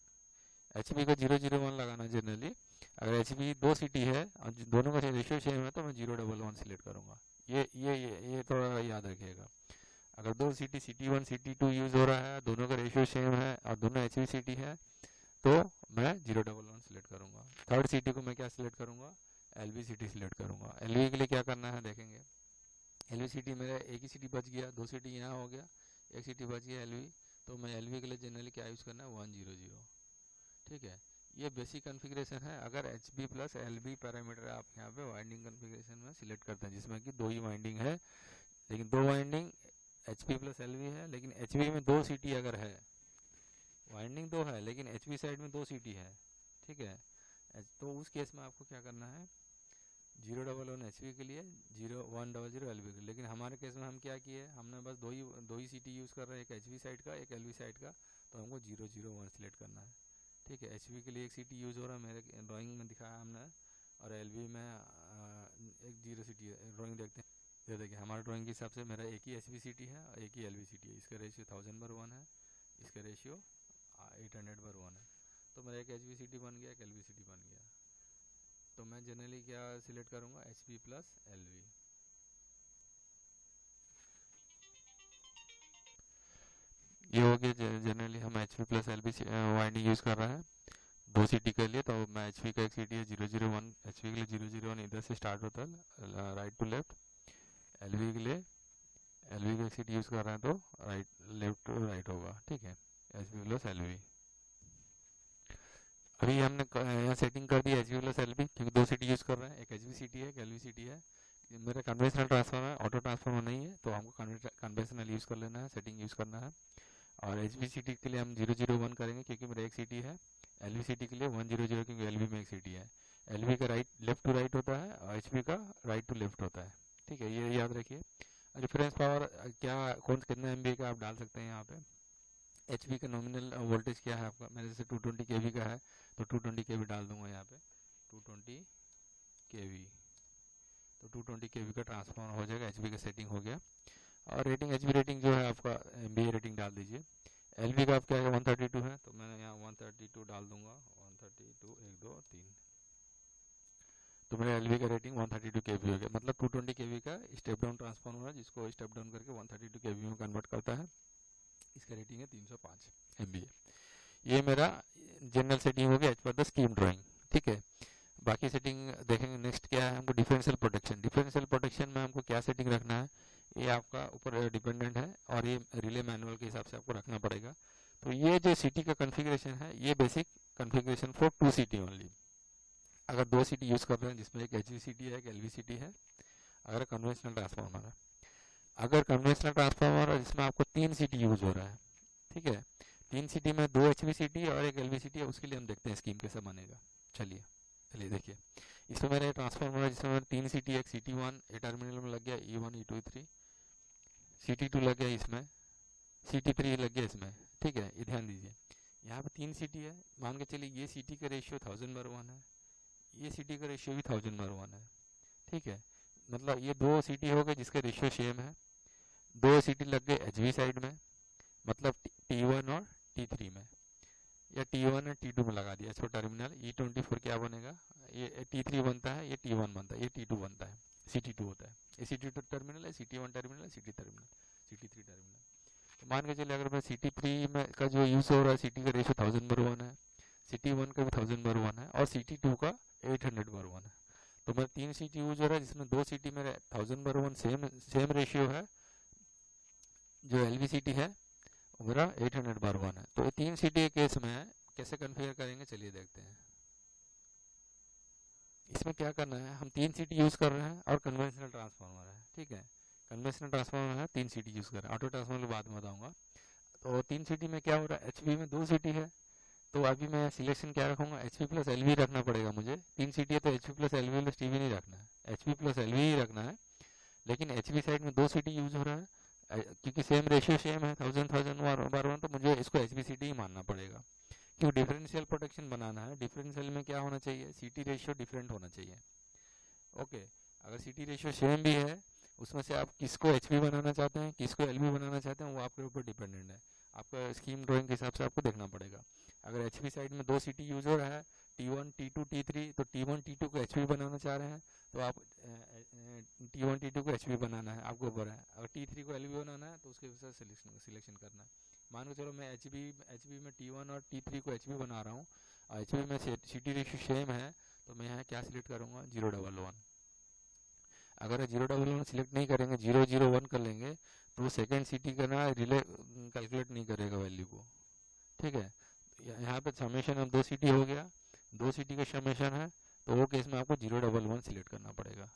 HB को 001 लगाना जनरली। अगर HB 2 सीटी है और दोनों का रेशियो सेम है, तो मैं 011 सिलेक्ट करूँगा। ये थोड़ा याद रखिएगा। अगर 2 सीटी CT1 CT2 यूज़ हो रहा है, दोनों का रेशियो सेम है और दोनों HVCT है, तो मैं 011 सिलेक्ट करूँगा। थर्ड सीटी को मैं क्या सिलेक्ट करूँगा, LVCT सिलेक्ट करूँगा। LV के लिए क्या करना है देखेंगे। LVCT मेरा एक ही सीटी बच गया, 2 सीटी यहाँ हो गया, एक सीटी बच गया LV, तो मैं LV के लिए जनरली क्या यूज़ करना है, 100। ठीक है, ये बेसिक कॉन्फ़िगरेशन है। अगर HB प्लस LB पैरामीटर आप यहाँ पे वाइंडिंग कॉन्फ़िगरेशन में सिलेक्ट करते हैं, जिसमें कि 2 ही वाइंडिंग है, लेकिन 2 वाइंडिंग HB प्लस LV है, लेकिन HB में 2 सीटी अगर है, वाइंडिंग 2 है लेकिन HB साइड में 2 सीटी है, ठीक है, तो उस केस में आपको क्या करना है, 011 HB के लिए, 0100 LV के लिए। लेकिन हमारे केस में हम क्या किए, हमने बस दो ही सीटी यूज़ कर रहे हैं, एक HB साइड का, एक LV साइड का, तो हमको 001 सिलेक्ट करना है। ठीक है, HB के लिए एक सीटी यूज़ हो रहा है, मेरे ड्राइंग में दिखाया हमने, और LV में एक 0 सीटी है। ड्राइंग देखते हैं, ये देखिए हमारे ड्राइंग के हिसाब से मेरा एक ही HB सीटी है और एक ही LV सीटी है। इसका रेशियो 1000/1 है, इसका रेशियो 800/1 है, तो मेरा एक HB सीटी बन गया, एक LV सीटी बन गया। तो मैं जनरली क्या सिलेक्ट करूँगा, HB प्लस LV। ये हो गया, जनरली हम HB plus LV winding use कर रहे हैं 2 सीटी के लिए। तो मैं HB का एक सीटी है 001, HB के लिए 001 इधर से स्टार्ट होता है राइट टू लेफ्ट। LV के लिए, LV का एक सीटी यूज़ कर रहे हैं तो लेफ्ट टू राइट होगा। ठीक है, HB प्लस LV। अभी हमने यहाँ सेटिंग कर दी HB प्लस LV, क्योंकि 2 सीटी यूज़ कर रहे हैं, एक HB सीटी है, एक LV सीटी है। मेरा कन्वेंशनल ट्रांसफार्मर है, ऑटो ट्रांसफार्मर नहीं है, तो हमको कन्वेंशनल यूज़ कर लेना है, सेटिंग यूज़ करना है। और HVCT के लिए हम 001 करेंगे, क्योंकि मेरा एक सीटी है। LVCT के लिए 100, क्योंकि LV में एक सीटी है। LV का लेफ्ट टू राइट होता है और HV का राइट टू लेफ्ट होता है। ठीक है, ये याद रखिए। रेफरेंस पावर क्या, कौन कितना MVA का आप डाल सकते हैं यहाँ पे। HV का नॉमिनल वोल्टेज क्या है आपका, मेरे जैसे 220 kV का है, तो 220 kV डाल दूंगा यहाँ पे, 220 kV। तो 220 kV का ट्रांसफार्मर हो जाएगा, HV का सेटिंग हो गया। और रेटिंग, HV रेटिंग जो है आपका MVA रेटिंग डाल दीजिए। LV का आप क्या है, 132 है, तो मैं यहाँ 132 डाल दूंगा, 132 1 2 3। तो मेरा LV का रेटिंग 132 kV हो गया। मतलब 220 kV का स्टेप डाउन ट्रांसफार्मर है, जिसको स्टेप डाउन करके 132 kV में कन्वर्ट करता है। इसका रेटिंग है 305 MVA। ये मेरा जनरल सेटिंग हो गया as per the scheme drawing. ठीक है, बाकी सेटिंग देखेंगे। नेक्स्ट क्या है, हमको डिफरेंशियल प्रोटेक्शन। डिफरेंशियल प्रोटेक्शन में हमको क्या सेटिंग रखना है, ये आपका ऊपर डिपेंडेंट है, और ये रिले मैनुअल के हिसाब से आपको रखना पड़ेगा। तो ये जो सिटी का कॉन्फ़िगरेशन है ये basic configuration for 2 city only. अगर 2 सिटी यूज़ कर रहे हैं जिसमें एक HV है एक LV है, अगर कन्वेंशनल ट्रांसफार्मर है। अगर कन्वेंशनल ट्रांसफार्मर है जिसमें आपको 3 सिटी यूज हो रहा है, ठीक है, 3 सिटी में 2 HV और एक LV है, उसके लिए हम देखते हैं स्कीम कैसे बनेगा। चलिए चलिए देखिए, इसमें मेरे ट्रांसफार्मर है जिसमें 3 सिटी, एक CT1 ए टर्मिनल में लग गया, E1 E2 E3, CT2 लग गया इसमें, CT3 लग गया इसमें, ठीक है। ये ध्यान दीजिए, यहाँ पे 3 सिटी है, मान के चलिए ये सिटी का रेशियो 1000/1 है, ये सिटी का रेशियो भी 1000/1 है, ठीक है। मतलब ये 2 सिटी हो गए जिसके रेशियो सेम है, 2 सिटी लग गए HV साइड में, मतलब T1 और T3 में, या T1 और T2 में लगा दिया इसको टर्मिनल। E24 क्या बनेगा, ये T3 बनता है, ये T1 बनता है, ये T2 बनता है, CT2 होता है, ये CT2 टर्मिनल है, CT1 टर्मिनल है, CT टर्मिनल, CT3 टर्मिनल। तो मान के चलिए अगर मैं CT3 में का जो यूज़ हो रहा है, सिटी का रेशियो 1000/1 है, CT1 का भी 1000/1 है, और CT2 का 800/1 है। तो मैं 3 सिटी यूज हो रहा है जिसमें 2 सिटी में 1000/1 सेम रेशियो है, जो LV है वो मेरा 800/1 है। तो ये 3 सिटी के केस में कैसे कन्फिगर करेंगे, चलिए देखते हैं। इसमें क्या करना है, हम 3 सिटी यूज कर रहे हैं और कन्वेंशनल ट्रांसफार्मर है, ठीक है। कन्वेंशनल ट्रांसफार्मर है, 3 सिटी यूज कर रहे हैं, ऑटो ट्रांसफार्मर बाद में बताऊंगा। तो 3 सिटी में क्या हो रहा है, HV में 2 सिटी है, तो अभी मैं सिलेक्शन क्या रखूंगा, HP प्लस LV रखना पड़ेगा मुझे। 3 सिटी है तो HP plus LV plus TV नहीं रखना है, HP प्लस LV ही रखना है। लेकिन HV साइड में 2 सिटी यूज हो रहा है, क्योंकि सेम रेशियो सेम है, 1000/1, तो मुझे इसको HV ही मानना पड़ेगा। क्यों, डिफरेंशियल प्रोटेक्शन बनाना है, डिफरेंशियल में क्या होना चाहिए, सिटी रेशियो डिफरेंट होना चाहिए। ओके, अगर सिटी रेशियो सेम भी है, उसमें से आप किसको HV बनाना चाहते हैं, किसको LV बनाना चाहते हैं, वो आपके ऊपर डिपेंडेंट है। आपका स्कीम ड्राइंग के हिसाब से आपको देखना पड़ेगा। अगर HV साइड में 2 सिटी यूज हो रहा है, T1 T2 T3, तो T1 T2 को HV बनाना चाह रहे हैं, तो आप T1 T2 को HV बनाना है, आपको ऊपर है। अगर T3 को LV बनाना है तो उसके हिसाब से सिलेक्शन करना है। मान के चलो मैं HV में T1 और T3 को HV बना रहा हूँ, और HV में सिटी रेशियो सेम है, तो मैं यहाँ क्या सिलेक्ट करूँगा, 011। अगर 011 सिलेक्ट नहीं करेंगे, 001 कर लेंगे, तो सेकेंड सिटी का ना रिले कैलकुलेट नहीं करेगा वैल्यू को, ठीक है। यहाँ पे समेशन अब 2 सिटी हो गया, 2 सिटी का समेशन है, तो वो केस में आपको 011 सिलेक्ट करना पड़ेगा,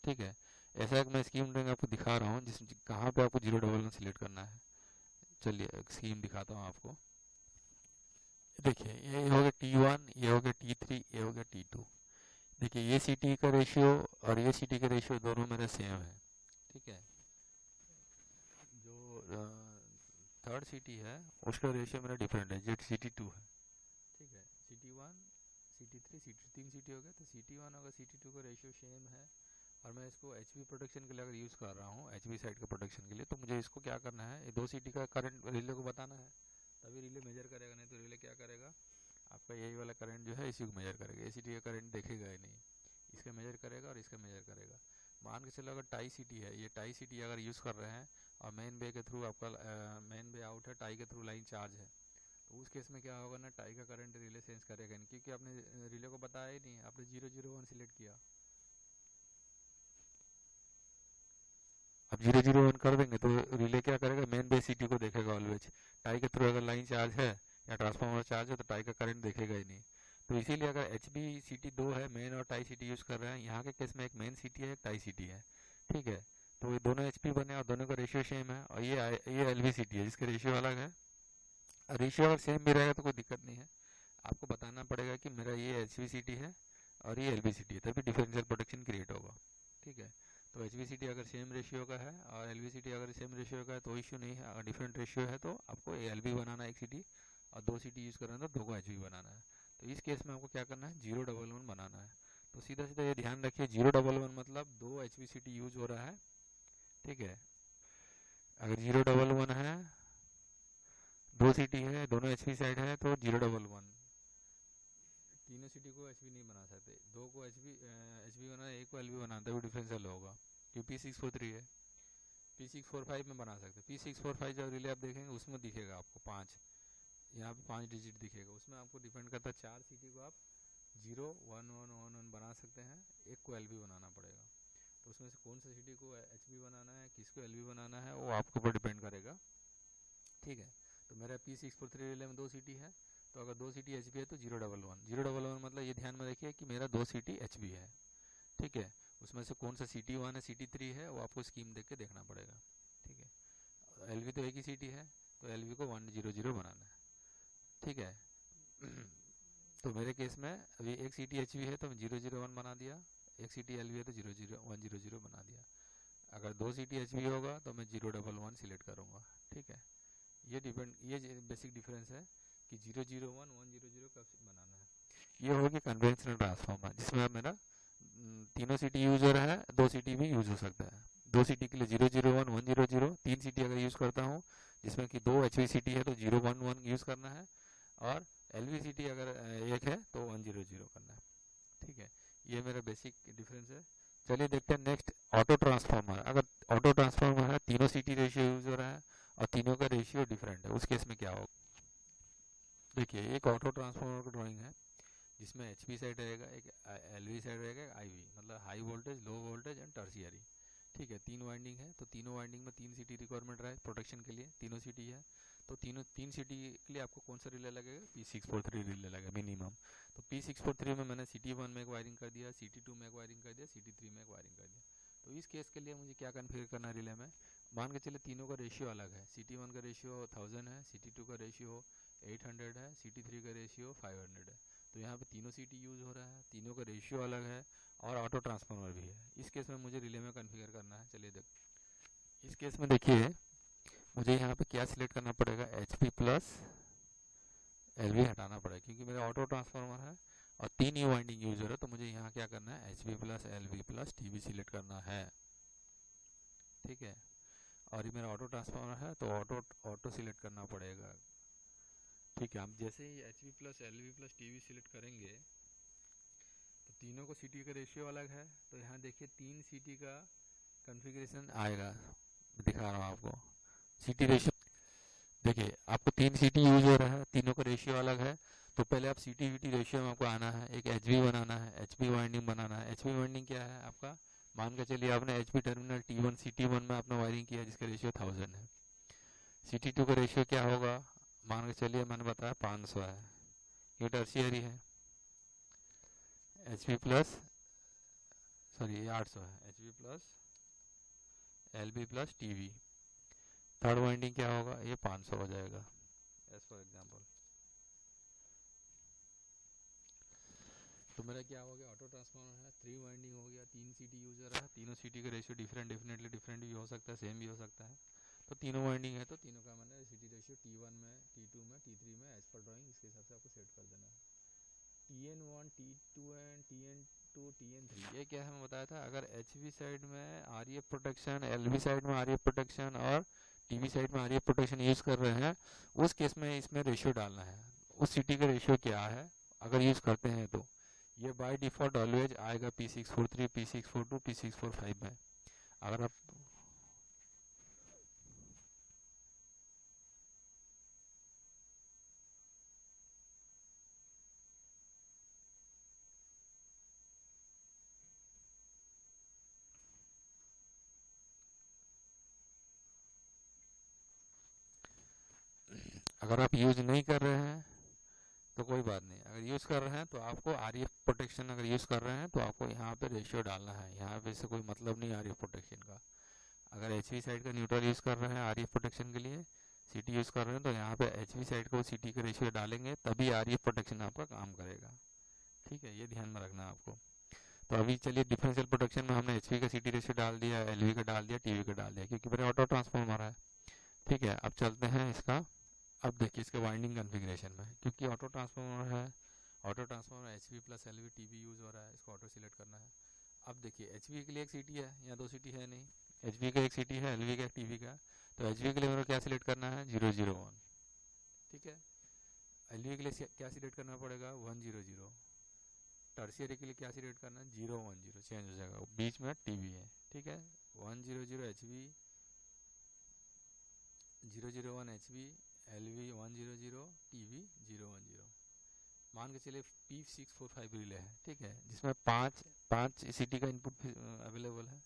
ठीक है। ऐसा एक मैं स्कीम ड्राइंग आपको दिखा रहा हूँ जिस कहाँ पे आपको 011 सिलेक्ट करना है। चलिए एक स्कीम दिखाता हूँ आपको। देखिए ये हो गया T1, ये हो गया T3, ये हो गया T2। देखिए ये सिटी का रेशियो और ये सिटी का रेशियो दोनों मेरे सेम है, ठीक है। जो थर्ड सिटी है उसका रेशियो मेरा डिफरेंट है, जो CT2 है, ठीक है। CT1 CT3 CT, 3 सिटी हो गया, तो CT1 अगर CT2 का रेशियो सेम है, और मैं इसको HV प्रोटेक्शन के लिए अगर यूज़ कर रहा हूँ, HV साइड के प्रोटेक्शन के लिए, तो मुझे इसको क्या करना है, ये 2 सिटी का करंट रिले को बताना है, तभी रिले मेजर करेगा, नहीं तो रिले क्या करेगा, आपका यही वाला करंट जो है इसी को मेजर करेगा, सिटी का करंट देखेगा ही नहीं, इसका मेजर करेगा और इसका मेजर करेगा। मान के चलो अगर टाई सिटी है, ये टाई सिटी अगर यूज़ कर रहे हैं, और मेन बे के थ्रू आपका मेन बे आउट है, टाई के थ्रू लाइन चार्ज है, तो उस केस में क्या होगा ना, टाई का करंट रिले सेंस करेगा नहीं, क्योंकि आपने रिले को बताया ही नहीं, आपने 001 सिलेक्ट किया। अब 001 कर देंगे तो रिले क्या करेगा, मेन बेस सिटी को देखेगा ऑलवेज। टाई के थ्रू अगर लाइन चार्ज है या ट्रांसफार्मर चार्ज है, तो टाई का करंट देखेगा ही नहीं। तो इसीलिए अगर HB सिटी 2 है, मेन और टाई सिटी यूज कर रहे हैं, यहाँ के केस में एक मेन सिटी है एक टाई सिटी है, ठीक है। तो ये दोनों HP बने और दोनों का रेशियो सेम है, और ये LV सिटी है जिसका रेशियो अलग है। रेशियो अगर सेम भी रहेगा तो कोई दिक्कत नहीं है, आपको बताना पड़ेगा कि मेरा ये HV सिटी है और ये LV सिटी है, तभी डिफरेंशियल प्रोटेक्शन क्रिएट होगा, ठीक है। तो HV अगर सेम रेशियो का है और LV अगर सेम रेशियो का है तो इश्यू नहीं है। अगर डिफरेंट रेशियो है तो आपको LV बनाना है एक सिटी, और 2 सिटी यूज़ करना है तो 2 को HV बनाना है। तो इस केस में आपको क्या करना है, 011 बनाना है। तो सीधा सीधा ये ध्यान रखिए, 011 मतलब 2 HV सिटी यूज हो रहा है, ठीक है। अगर 011 है, 2 सिटी है, दोनों HV साइड है, तो 011। तीनों सिटी को HV नहीं बना सकते, 2 को HV बनाना है, 1 को LV बनाना, तभी डिफरेंशियल होगा, क्योंकि P643 है। P645 में बना सकते हैं। P645 जब रिले आप देखेंगे उसमें दिखेगा आपको 5, यहाँ पे 5 डिजिट दिखेगा, उसमें आपको डिपेंड करता है 4 सिटी को आप 01111 बना सकते हैं, एक को LV बनाना पड़ेगा। तो उसमें से कौन सा सिटी को HV बनाना है, किसको LV बनाना है, वो आपके ऊपर डिपेंड करेगा, ठीक है। तो मेरा P643 रिले में 2 सीटी है, तो अगर 2 सीटी एच है तो 011 011 मतलब ये ध्यान में रखिए कि मेरा 2 सीटी एच है। ठीक है, उसमें से कौन सा CT1 है CT3 है वो आपको स्कीम देख के देखना पड़ेगा। ठीक है, LV तो एक ही सीटी है, तो LV को 100 बनाना है। ठीक है तो मेरे केस में अभी एक सीटी HV है तो मैं 001 बना दिया, एक सीटी LV है तो 100 बना दिया। अगर 2 सीटी HV होगा तो मैं 011 सिलेक्ट करूँगा। ठीक है, ये बेसिक डिफरेंस है कि 001 100 कब बनाना है। ये होगी कन्वेंशनल ट्रांसफार्मर जिसमें मेरा तीनों सीटी यूज हो रहा है, 2 सीटी भी यूज हो सकता है। 2 सीटी के लिए 001 100, 3 सीटी अगर यूज करता हूँ जिसमें कि 2 HV सीटी है तो 011 यूज करना है, और LV सीटी अगर एक है तो 100 करना है। ठीक है, ये मेरा बेसिक डिफरेंस है। चलिए देखते हैं नेक्स्ट ऑटो ट्रांसफार्मर। अगर ऑटो ट्रांसफार्मर है, तीनों सीटी रेशियो यूज हो रहा है और तीनों का रेशियो डिफरेंट है, उस केस में क्या होगा। देखिए एक ऑटो ट्रांसफार्मर का ड्राइंग है जिसमें HP साइड रहेगा, एक LV साइड रहेगा, एक IV मतलब high voltage, low voltage and tertiary. ठीक है, 3 वाइंडिंग है, तो तीनों वाइंडिंग में 3 सीटी रिक्वायरमेंट रहा है प्रोटेक्शन के लिए, तीनों सीटी है। तो 3 सीटी के लिए आपको कौन सा रिले लगेगा, P643 रिले लगेगा मिनिमम। तो P643 में मैंने CT1 में एक वायरिंग कर दिया, CT2 में एक वायरिंग कर दिया, CT3 में एक वायरिंग कर दिया। तो इस केस के लिए मुझे क्या कन्फिगर करना है रिले में, मान के चले तीनों का रेशियो अलग है, CT1 का रेशियो 1000 है, CT2 का रेशियो 800 है, CT3 का रेशियो 500 है। तो यहाँ पे तीनों सीटी यूज हो रहा है, तीनों का रेशियो अलग है और ऑटो ट्रांसफार्मर भी है। इस केस में मुझे रिले में कॉन्फ़िगर करना है। चलिए देख, इस केस में देखिए मुझे यहाँ पे क्या सिलेक्ट करना पड़ेगा, HP प्लस LV हटाना पड़ेगा क्योंकि मेरा ऑटो ट्रांसफार्मर है और 3 ही वाइंडिंग यूज हो रहा है। तो मुझे यहाँ क्या करना है, HP plus LV plus TB select करना है। ठीक है, और ये मेरा ऑटो ट्रांसफार्मर है तो ऑटो सिलेक्ट करना पड़ेगा। ठीक है, हम जैसे ही HP plus LV plus TB select करेंगे तो तीनों को सीटी का रेशियो अलग है, तो यहाँ देखिए 3 सीटी का कॉन्फ़िगरेशन आएगा, दिखा रहा हूँ आपको सीटी रेशियो। देखिए आपको 3 सीटी यूज हो रहा है, तीनों का रेशियो अलग है, तो पहले आप सीटी वीटी रेशियो में आपको आना है, एक HV बनाना है, HV वाइंडिंग बनाना है। HV वाइंडिंग क्या है आपका, मान के चलिए आपने HV टर्मिनल T1 CT1 में आपने वायरिंग किया जिसका रेशियो 1000 है। CT2 का रेशियो क्या होगा, मान के चलिए मैंने बताया 500 है, ये टर्शियरी है। HP प्लस ये 800 है, HP plus LV plus TB। Third winding क्या होगा, ये 500 हो जाएगा एज फॉर एग्जांपल। तो मेरा क्या हो गया, ऑटो ट्रांसफार्मर है, 3 वाइंडिंग हो गया, 3 सीटी यूजर है, तीनों सीटी का रेशियो डेफिनेटली डिफरेंट भी हो सकता है, सेम भी हो सकता है। तो तीनों वाइंडिंग है तो तीनों का मैंने सीटी रेशियो T1 में, T2 में, T3 में एज पर ड्राइंग इसके हिसाब से आपको सेट कर देना है। TN1 T2 and TN2 TN3 ये क्या है मैं बताया था, अगर HV साइड में RF प्रोटेक्शन, LV साइड में RF प्रोटेक्शन और TB साइड में RF प्रोटेक्शन यूज कर रहे हैं, उस केस में इसमें रेशियो डालना है। उस सिटी का रेशियो क्या है अगर यूज करते हैं तो ये बाय डिफॉल्ट ऑलवेज आएगा P643 P642 P645 में। अगर आप यूज नहीं कर रहे हैं तो कोई बात नहीं, अगर यूज़ कर रहे हैं तो आपको RF प्रोटेक्शन अगर यूज़ कर रहे हैं तो आपको यहाँ पे रेशियो डालना है। यहाँ पे से कोई मतलब नहीं RF प्रोटेक्शन का। अगर HV साइड का न्यूट्रल यूज़ कर रहे हैं RF प्रोटेक्शन के लिए, CT यूज़ कर रहे हैं तो यहाँ पे HV साइड को CT का रेशियो डालेंगे तभी RF प्रोटेक्शन आपका काम करेगा। ठीक है, ये ध्यान में रखना है आपको। तो अभी चलिए डिफरेंशियल प्रोटेक्शन में हमने HV का CT रेशियो डाल दिया, LV का डाल दिया, TB का डाल दिया क्योंकि मेरा ऑटो ट्रांसफॉर्मर है। ठीक है, अब चलते हैं इसका, अब देखिए इसके वाइंडिंग कॉन्फ़िगरेशन में, क्योंकि ऑटो ट्रांसफार्मर है, auto transformer HP plus LV TB use हो रहा है, इसको ऑटो सिलेक्ट करना है। अब देखिए HV के लिए एक सीटी है, यहाँ 2 सीटी है नहीं, HV का एक सीटी है, LV का एक, TB का। तो HV के लिए मेरे को क्या सिलेक्ट करना है, 001। ठीक है, LV के लिए क्या सिलेक्ट करना पड़ेगा, 100। टर्शियरी के लिए क्या सिलेक्ट करना है, 010, चेंज हो जाएगा, बीच में TB है। ठीक है, 100 HV, 001 HV, LV 100, TB 010। मान के चलिए P645 रिले है, ठीक है, जिसमें पाँच सीटी का इनपुट अवेलेबल है।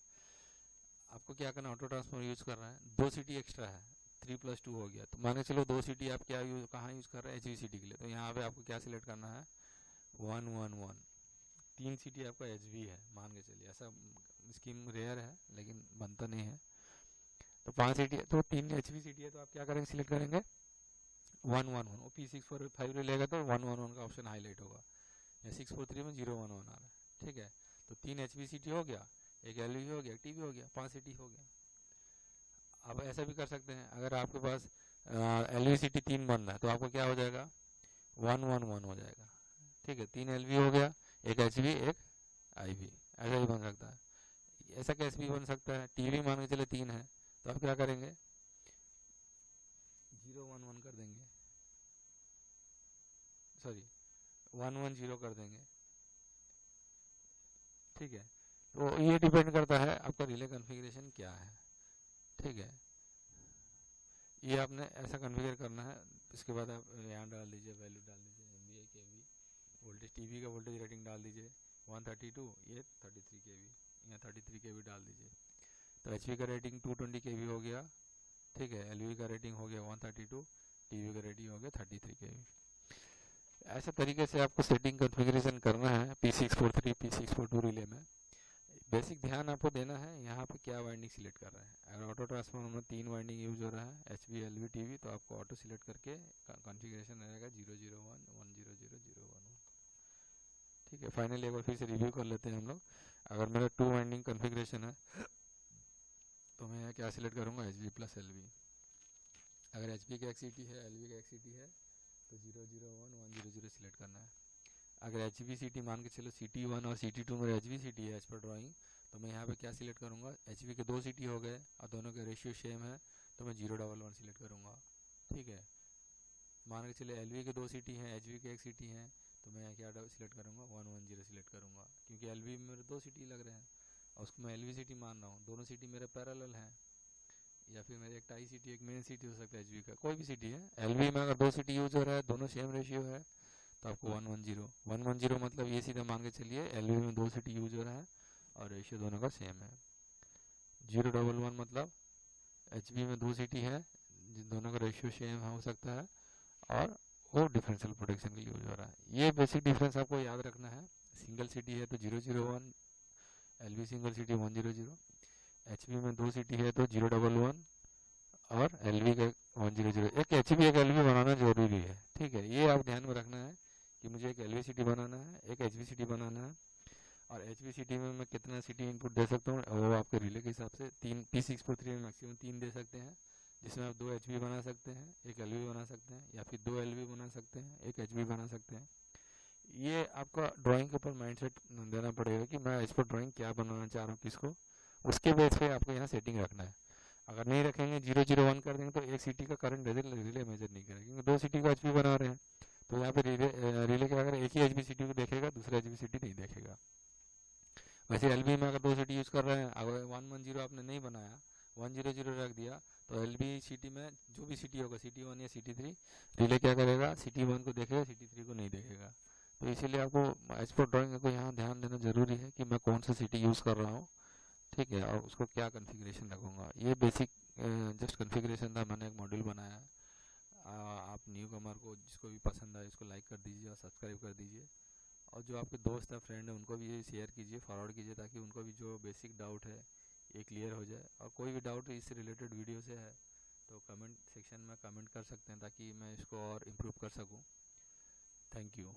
आपको क्या करना है, ऑटो ट्रांसफार्मर यूज कर रहा है, 2 सीटी एक्स्ट्रा है, 3+2 हो गया। तो मान के चलो 2 सीटी आप क्या कहाँ यूज़ कर रहे हैं, HVCT के लिए। तो यहाँ पे आपको क्या सिलेक्ट करना है, 1 1 1। 3 सीटी आपका HV है मान के चलिए, ऐसा स्कीम रेयर है लेकिन बनता नहीं है। तो 5 सीटी, तो 3 HVCT है, तो आप क्या करेंगे, सिलेक्ट करेंगे 1 1 1। वो P645 लेगा तो 1 1 1 का ऑप्शन हाईलाइट होगा। या 643 में 0 1 1 आ रहा है, ठीक है। तो 3 HVCT हो गया, एक LV हो गया, एक TV हो गया, 5 सीटी हो गया। अब ऐसा भी कर सकते हैं, अगर आपके पास LVCT 3 बन रहा है तो आपको क्या हो जाएगा, 1 1 1 हो जाएगा, ठीक है। 3 LV हो गया, एक HV, एक IV, ऐसा भी बन सकता है। ऐसा कैसे भी बन सकता है, TV मान के चले 3 है, तो आप क्या करेंगे, 0 1 1 कर देंगे, सॉरी 1 1 0 कर देंगे, ठीक है। तो ये डिपेंड करता है आपका रिले कॉन्फ़िगरेशन क्या है, ठीक है। ये आपने ऐसा कॉन्फ़िगर करना है। इसके बाद आप यहाँ डाल दीजिए, वैल्यू डाल दीजिए, MVA kV, वोल्टेज TV का वोल्टेज रेटिंग डाल दीजिए 132, ये 33 kV, यहाँ 33 kV डाल दीजिए। तो HV का रेटिंग 220 kV हो गया, ठीक है। LV का रेटिंग हो गया 132, TV का रेटिंग हो गया 33 kV। ऐसे तरीके से आपको सेटिंग कॉन्फ़िगरेशन करना है P643 P642 रिले में। बेसिक ध्यान आपको देना है यहाँ पे क्या वाइंडिंग सिलेक्ट कर रहे हैं। अगर ऑटो ट्रांसफार्मर में 3 वाइंडिंग यूज हो रहा है, HV LV TV, तो आपको ऑटो सिलेक्ट करके कॉन्फ़िगरेशन रहेगा 001 100 011, ठीक है। फाइनली एक बार फिर से रिव्यू कर लेते हैं हम लोग। अगर मेरा 2 वाइंडिंग कॉन्फ़िगरेशन है तो मैं यहाँ क्या सिलेक्ट करूँगा, HV प्लस LV। अगर HV का XCT है, LV का XCT है, तो 001 100 सिलेक्ट करना है। अगर HVCT मान के चलो CT1 और CT2 मेरा HVCT है एज पर ड्राइंग, तो मैं यहाँ पे क्या सिलेक्ट करूँगा, HV के 2 CT हो गए और दोनों के रेशियो सेम है, तो मैं 011 सिलेक्ट करूँगा, ठीक है। मान के चले LV के 2 CT हैं, HV के 1 CT हैं, तो मैं क्या सिलेक्ट करूँगा, 110 सिलेक्ट करूँगा, क्योंकि LV में मेरे 2 CT लग रहे हैं और उसको मैं LVCT मान रहा हूँ। दोनों CT मेरे पैरेलल हैं, या फिर मेरे एक टाई CT एक मेन CT हो सकता है HV का, कोई भी CT है। LV में अगर 2 CT यूज हो रहा है, दोनों सेम रेशियो है, तो आपको 110 मतलब ये सीधा मान के चलिए LV में 2 सीटी यूज हो रहा है और रेशियो दोनों का सेम है। 011 मतलब HV में 2 सीटी है, जिन दोनों का रेशियो सेम हो सकता है और वो डिफरेंशियल प्रोटेक्शन के लिए यूज हो रहा है। ये बेसिक डिफरेंस आपको याद रखना है। सिंगल सीटी है तो 001, LV सिंगल सीटी 100, HV में 2 सीटी है तो 011 और LV का 100। एक HV एक LV बनाना जरूरी है, ठीक है। ये आप ध्यान में रखना है कि मुझे एक LVCT बनाना है, एक HVCT बनाना है, और HVCT में मैं कितना CT इनपुट दे सकता हूँ वो आपके रिले के हिसाब से 3 P643 में मैक्सिमम 3 दे सकते हैं, जिसमें आप 2 HV बना सकते हैं, एक LV बना सकते हैं, या फिर 2 LV बना सकते हैं, एक HV बना सकते हैं। ये आपका ड्राइंग के ऊपर माइंडसेट देना पड़ेगा कि मैं इस पर ड्राइंग क्या बनाना चाह रहा हूँ, किसको, उसके बेस पे आपको यहाँ सेटिंग रखना है। अगर नहीं रखेंगे 001 कर देंगे तो एक सीटी का करंट रिले मेजर नहीं करेगा, क्योंकि 2 सीटी का HV बना रहे हैं। तो यहाँ पे रिले क्या करेगा, एक ही HVCT को देखेगा, दूसरा HVCT नहीं देखेगा। वैसे LV में अगर 2 सीटी यूज कर रहे हैं, अगर 110 आपने नहीं बनाया, 100 रख दिया, तो LVCT में जो भी सीटी होगा, CT1 या CT3, रिले क्या करेगा, CT1 को देखेगा, CT3 को नहीं देखेगा। तो इसीलिए आपको एज पर ड्राइंग को यहाँ ध्यान देना जरूरी है कि मैं कौन सा सीटी यूज कर रहा हूँ, ठीक है, और उसको क्या कॉन्फ़िगरेशन रखूँगा। ये बेसिक जस्ट कॉन्फ़िगरेशन था, मैंने एक मॉड्यूल बनाया। आप न्यू कमर को जिसको भी पसंद आए उसको लाइक कर दीजिए और सब्सक्राइब कर दीजिए, और जो आपके दोस्त हैं, फ्रेंड हैं, उनको भी ये शेयर कीजिए, फॉरवर्ड कीजिए, ताकि उनको भी जो बेसिक डाउट है ये क्लियर हो जाए। और कोई भी डाउट इससे रिलेटेड वीडियो से है तो कमेंट सेक्शन में कमेंट कर सकते हैं, ताकि मैं इसको और इम्प्रूव कर सकूँ। Thank you.